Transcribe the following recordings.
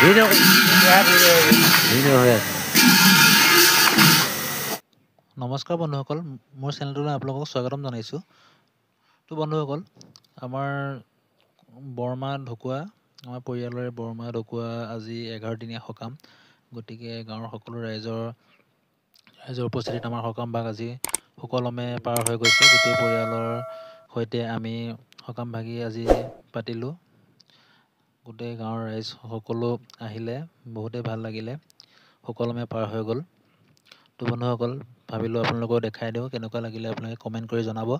Video' video' হৈ আছে। নমস্কাৰ বন্ধুসকল, মোৰ চেনেলটোলৈ আপোনালোকক স্বাগতম জনাইছোঁ। তো বন্ধুসকল, আমাৰ বৰমা ঢকুৱা, আমাৰ পৰিয়ালৰে বৰমা ঢকুৱা আজি 11 দিনীয়া সকাম। গতিকে গাঁৱৰ সকলো ৰাইজৰ উপস্থিতিত আমাৰ সকাম ভাগ আজি সুকলমে পাৰ হৈ গৈছে। গোটেই পৰিয়ালৰ সৈতে আমি সকাম ভাগি আজি পাতিলোঁ। গোটেই গাঁৱৰ ৰাইজ সকলো আহিলে, বহুতেই ভাল লাগিলে, সুকলমে পাৰ হৈ গ'ল। তো বন্ধুসকল, ভাবিলোঁ আপোনালোকক দেখাই দিওঁ কেনেকুৱা লাগিলে, আপোনালোকে কমেণ্ট কৰি জনাব।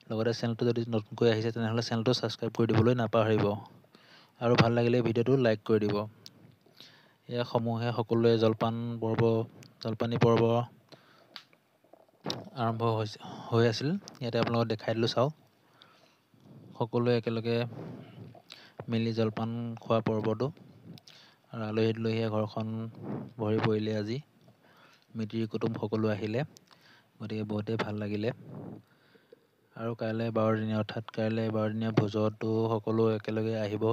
লগতে চেনেলটো যদি নতুনকৈ আহিছে তেনেহ'লে চেনেলটো ছাবস্ক্ৰাইব কৰি দিবলৈ নাপাহৰিব, আৰু ভাল লাগিলে ভিডিঅ'টো লাইক কৰি দিব। এয়া সমূহে সকলোৱে জলপানী পৰ্ব আৰম্ভ হৈ আছিল। ইয়াতে আপোনালোকক দেখাই দিলোঁ, চাওক। সকলোৱে একেলগে মিলি জলপান খোৱা পৰ্বটো, আৰু আলহী দুলহীয়ে ঘৰখন ভৰি পৰিলে আজি। মিতিৰ কুটুম সকলো আহিলে, গতিকে বহুতেই ভাল লাগিলে। আৰু কাইলৈ 12 দিনীয়া, অৰ্থাৎ কাইলৈ 12 দিনীয়া ভোজতো সকলো একেলগে আহিব,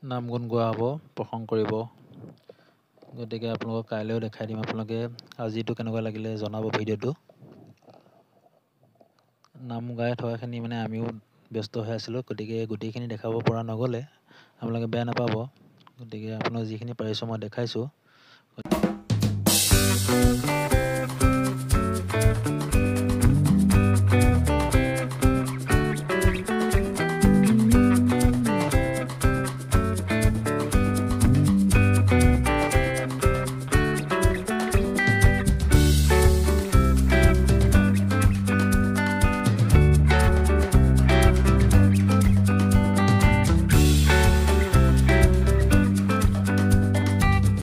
নাম গুণ গোৱা হ'ব, প্ৰসংগ কৰিব। গতিকে আপোনালোকক কাইলৈও দেখাই দিম। আপোনালোকে আজিটো কেনেকুৱা লাগিলে জনাব ভিডিঅ'টো। নাম গাই থকাখিনি আমিও ব্যস্ত হৈ আছিলোঁ, গতিকে গোটেইখিনি দেখাব পৰা নগ'লে আপোনালোকে বেয়া নাপাব। গতিকে আপোনালোক যিখিনি পাৰিছোঁ মই দেখাইছোঁ।